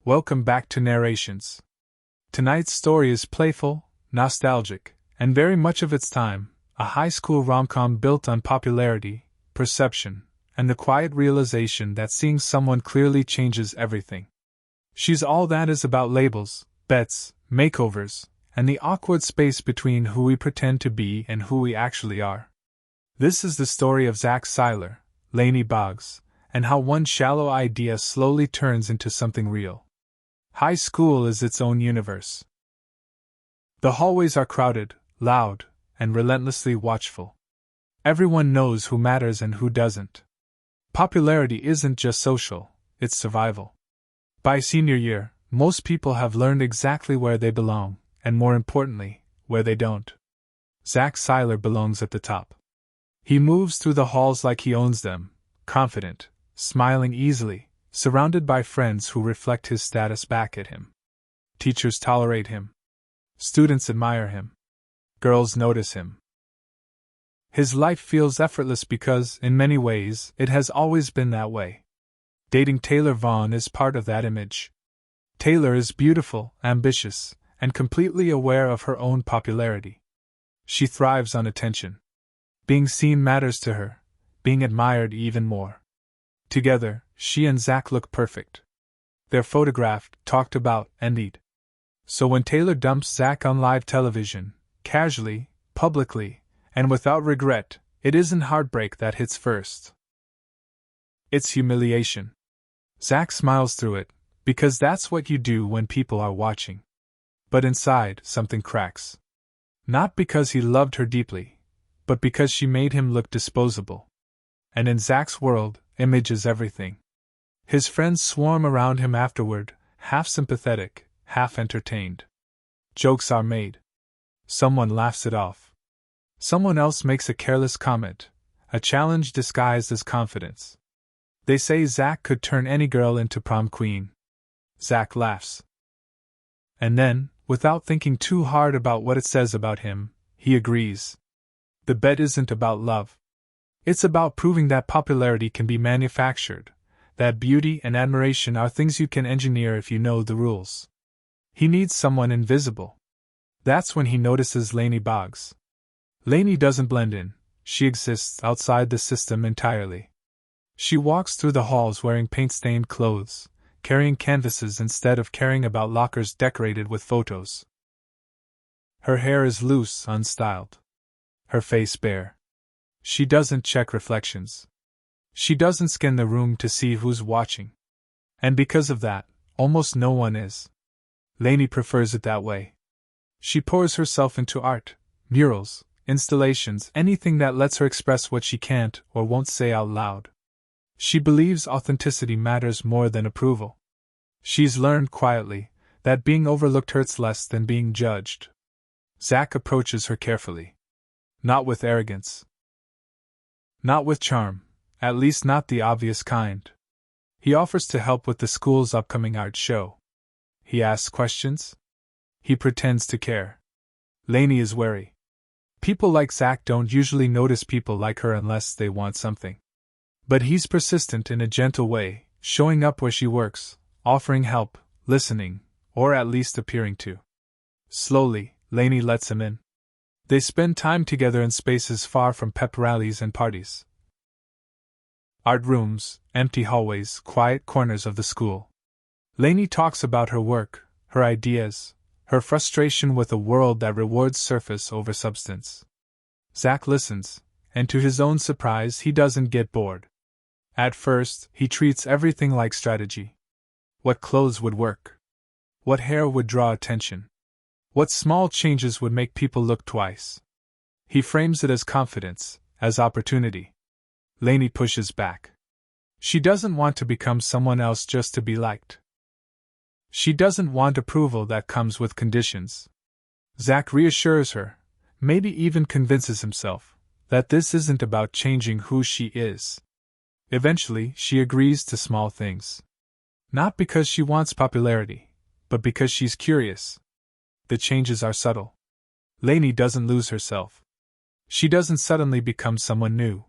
Welcome back to Narrations. Tonight's story is playful, nostalgic, and very much of its time, a high school rom-com built on popularity, perception, and the quiet realization that seeing someone clearly changes everything. She's All That is about labels, bets, makeovers, and the awkward space between who we pretend to be and who we actually are. This is the story of Zach Seiler, Lainey Boggs, and how one shallow idea slowly turns into something real. High school is its own universe. The hallways are crowded, loud, and relentlessly watchful. Everyone knows who matters and who doesn't. Popularity isn't just social, it's survival. By senior year, most people have learned exactly where they belong, and more importantly, where they don't. Zach Seiler belongs at the top. He moves through the halls like he owns them, confident, smiling easily, surrounded by friends who reflect his status back at him. Teachers tolerate him. Students admire him. Girls notice him. His life feels effortless because, in many ways, it has always been that way. Dating Taylor Vaughn is part of that image. Taylor is beautiful, ambitious, and completely aware of her own popularity. She thrives on attention. Being seen matters to her, being admired even more. Together, she and Zach look perfect. They're photographed, talked about, envied. So when Taylor dumps Zach on live television, casually, publicly, and without regret, it isn't heartbreak that hits first. It's humiliation. Zach smiles through it, because that's what you do when people are watching. But inside, something cracks. Not because he loved her deeply, but because she made him look disposable. And in Zach's world, image is everything. His friends swarm around him afterward, half sympathetic, half entertained. Jokes are made. Someone laughs it off. Someone else makes a careless comment, a challenge disguised as confidence. They say Zach could turn any girl into prom queen. Zach laughs. And then, without thinking too hard about what it says about him, he agrees. The bet isn't about love. It's about proving that popularity can be manufactured, that beauty and admiration are things you can engineer if you know the rules. He needs someone invisible. That's when he notices Lainey Boggs. Lainey doesn't blend in, she exists outside the system entirely. She walks through the halls wearing paint-stained clothes, carrying canvases instead of caring about lockers decorated with photos. Her hair is loose, unstyled. Her face bare. She doesn't check reflections. She doesn't scan the room to see who's watching. And because of that, almost no one is. Lainey prefers it that way. She pours herself into art, murals, installations, anything that lets her express what she can't or won't say out loud. She believes authenticity matters more than approval. She's learned quietly that being overlooked hurts less than being judged. Zach approaches her carefully. Not with arrogance. Not with charm, at least not the obvious kind. He offers to help with the school's upcoming art show. He asks questions. He pretends to care. Lainey is wary. People like Zach don't usually notice people like her unless they want something. But he's persistent in a gentle way, showing up where she works, offering help, listening, or at least appearing to. Slowly, Lainey lets him in. They spend time together in spaces far from pep rallies and parties. Art rooms, empty hallways, quiet corners of the school. Lainey talks about her work, her ideas, her frustration with a world that rewards surface over substance. Zach listens, and to his own surprise he doesn't get bored. At first, he treats everything like strategy. What clothes would work? What hair would draw attention? What small changes would make people look twice? He frames it as confidence, as opportunity. Lainey pushes back. She doesn't want to become someone else just to be liked. She doesn't want approval that comes with conditions. Zach reassures her, maybe even convinces himself, that this isn't about changing who she is. Eventually, she agrees to small things. Not because she wants popularity, but because she's curious. The changes are subtle. Lainey doesn't lose herself. She doesn't suddenly become someone new.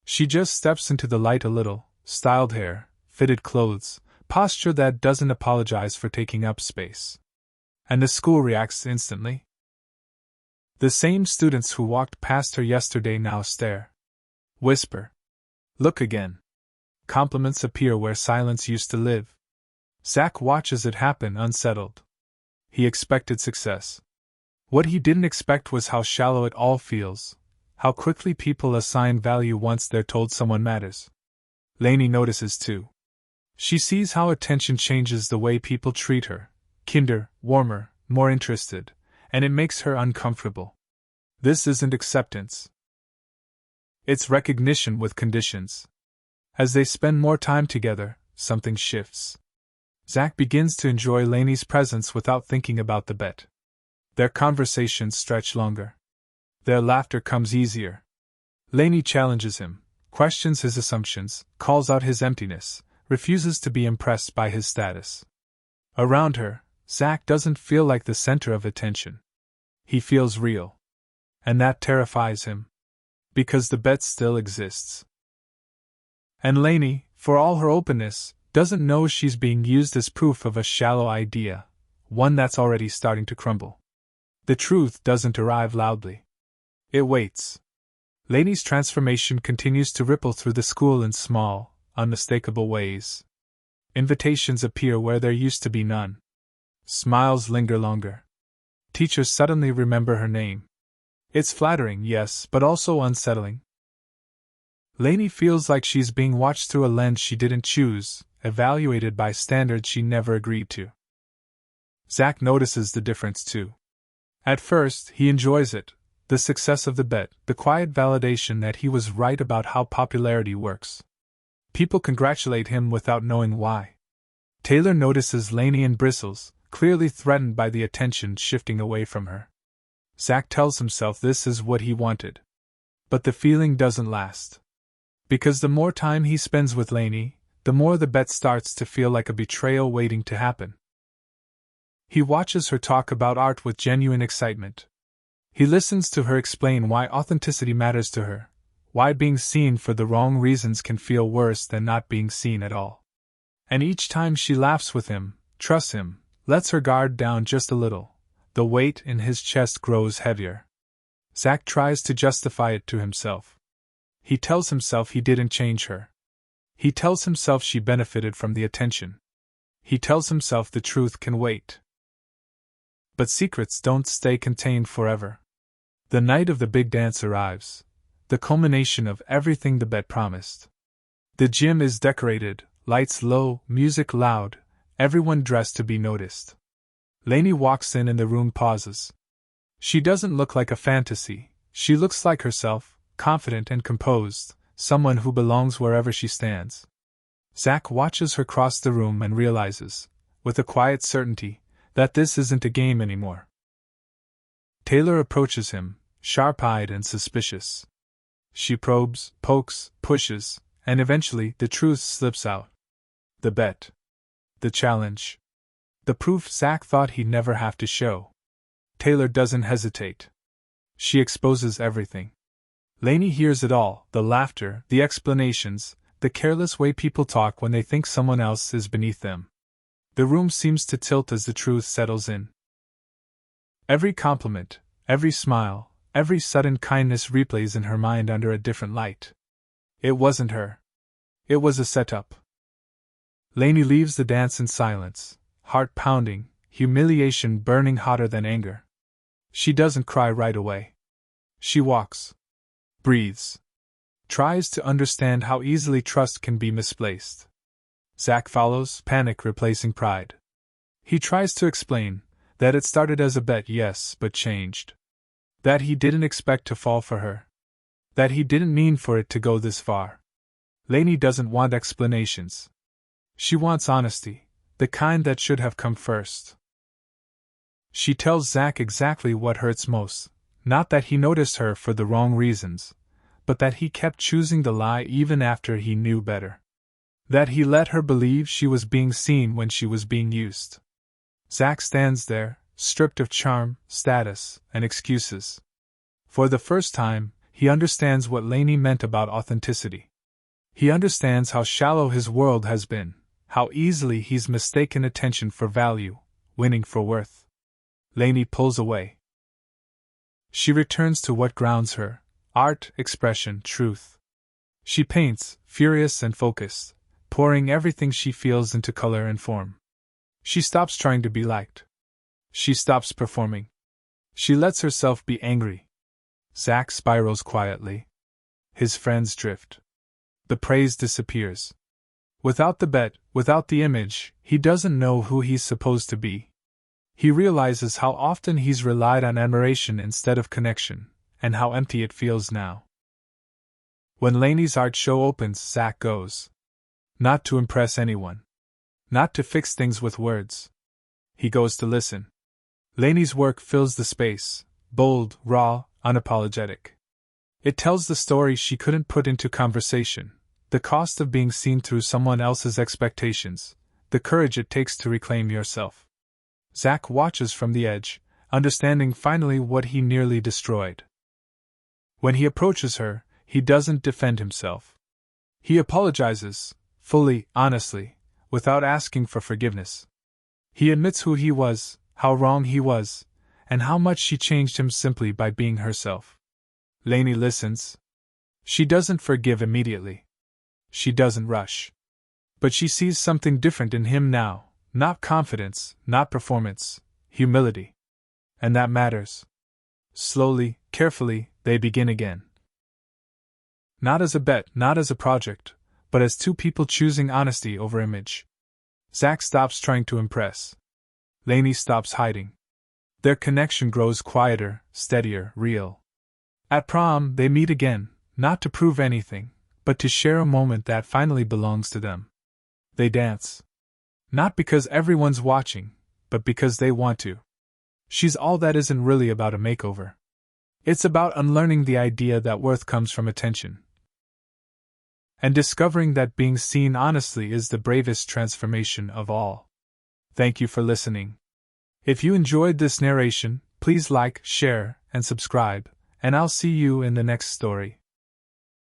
She just steps into the light a little, styled hair, fitted clothes, posture that doesn't apologize for taking up space. And the school reacts instantly. The same students who walked past her yesterday now stare. Whisper. Look again. Compliments appear where silence used to live. Zach watches it happen unsettled. He expected success. What he didn't expect was how shallow it all feels, how quickly people assign value once they're told someone matters. Lainey notices too. She sees how attention changes the way people treat her, kinder, warmer, more interested, and it makes her uncomfortable. This isn't acceptance. It's recognition with conditions. As they spend more time together, something shifts. Zach begins to enjoy Lainey's presence without thinking about the bet. Their conversations stretch longer. Their laughter comes easier. Lainey challenges him, questions his assumptions, calls out his emptiness, refuses to be impressed by his status. Around her, Zach doesn't feel like the center of attention. He feels real. And that terrifies him. Because the bet still exists. And Lainey, for all her openness, doesn't know she's being used as proof of a shallow idea, one that's already starting to crumble. The truth doesn't arrive loudly. It waits. Lainey's transformation continues to ripple through the school in small, unmistakable ways. Invitations appear where there used to be none. Smiles linger longer. Teachers suddenly remember her name. It's flattering, yes, but also unsettling. Lainey feels like she's being watched through a lens she didn't choose, evaluated by standards she never agreed to. Zach notices the difference too. At first, he enjoys it, the success of the bet, the quiet validation that he was right about how popularity works. People congratulate him without knowing why. Taylor notices Lainey and bristles, clearly threatened by the attention shifting away from her. Zach tells himself this is what he wanted. But the feeling doesn't last. Because the more time he spends with Lainey, the more the bet starts to feel like a betrayal waiting to happen. He watches her talk about art with genuine excitement. He listens to her explain why authenticity matters to her, why being seen for the wrong reasons can feel worse than not being seen at all. And each time she laughs with him, trusts him, lets her guard down just a little, the weight in his chest grows heavier. Zach tries to justify it to himself. He tells himself he didn't change her. He tells himself she benefited from the attention. He tells himself the truth can wait. But secrets don't stay contained forever. The night of the big dance arrives, the culmination of everything the bet promised. The gym is decorated, lights low, music loud, everyone dressed to be noticed. Lainey walks in and the room pauses. She doesn't look like a fantasy, she looks like herself, confident and composed, someone who belongs wherever she stands. Zach watches her cross the room and realizes, with a quiet certainty, that this isn't a game anymore. Taylor approaches him, sharp-eyed and suspicious. She probes, pokes, pushes, and eventually the truth slips out. The bet. The challenge. The proof Zach thought he'd never have to show. Taylor doesn't hesitate. She exposes everything. Lainey hears it all, the laughter, the explanations, the careless way people talk when they think someone else is beneath them. The room seems to tilt as the truth settles in. Every compliment, every smile, every sudden kindness replays in her mind under a different light. It wasn't her. It was a setup. Lainey leaves the dance in silence, heart pounding, humiliation burning hotter than anger. She doesn't cry right away. She walks. Breathes. Tries to understand how easily trust can be misplaced. Zach follows, panic replacing pride. He tries to explain that it started as a bet, yes, but changed. That he didn't expect to fall for her. That he didn't mean for it to go this far. Lainey doesn't want explanations. She wants honesty, the kind that should have come first. She tells Zach exactly what hurts most, not that he noticed her for the wrong reasons, but that he kept choosing the lie even after he knew better. That he let her believe she was being seen when she was being used. Zach stands there, stripped of charm, status, and excuses. For the first time, he understands what Lainey meant about authenticity. He understands how shallow his world has been, How easily he's mistaken attention for value, winning for worth. Lainey pulls away. She returns to what grounds her: art, expression, truth. She paints, furious and focused, pouring everything she feels into color and form. She stops trying to be liked. She stops performing. She lets herself be angry. Zach spirals quietly. His friends drift. The praise disappears. Without the bet, without the image, he doesn't know who he's supposed to be. He realizes how often he's relied on admiration instead of connection, and how empty it feels now. When Lainey's art show opens, Zach goes. Not to impress anyone. Not to fix things with words. He goes to listen. Lainey's work fills the space, bold, raw, unapologetic. It tells the story she couldn't put into conversation, the cost of being seen through someone else's expectations, the courage it takes to reclaim yourself. Zach watches from the edge, understanding finally what he nearly destroyed. When he approaches her, he doesn't defend himself. He apologizes, fully, honestly, without asking for forgiveness. He admits who he was, how wrong he was, and how much she changed him simply by being herself. Lainey listens. She doesn't forgive immediately. She doesn't rush. But she sees something different in him now, not confidence, not performance, humility. And that matters. Slowly, carefully, they begin again. Not as a bet, not as a project, but as two people choosing honesty over image. Zach stops trying to impress. Lainey stops hiding. Their connection grows quieter, steadier, real. At prom, they meet again, not to prove anything, but to share a moment that finally belongs to them. They dance. Not because everyone's watching, but because they want to. She's All That isn't really about a makeover. It's about unlearning the idea that worth comes from attention. And discovering that being seen honestly is the bravest transformation of all. Thank you for listening. If you enjoyed this narration, please like, share, and subscribe, and I'll see you in the next story.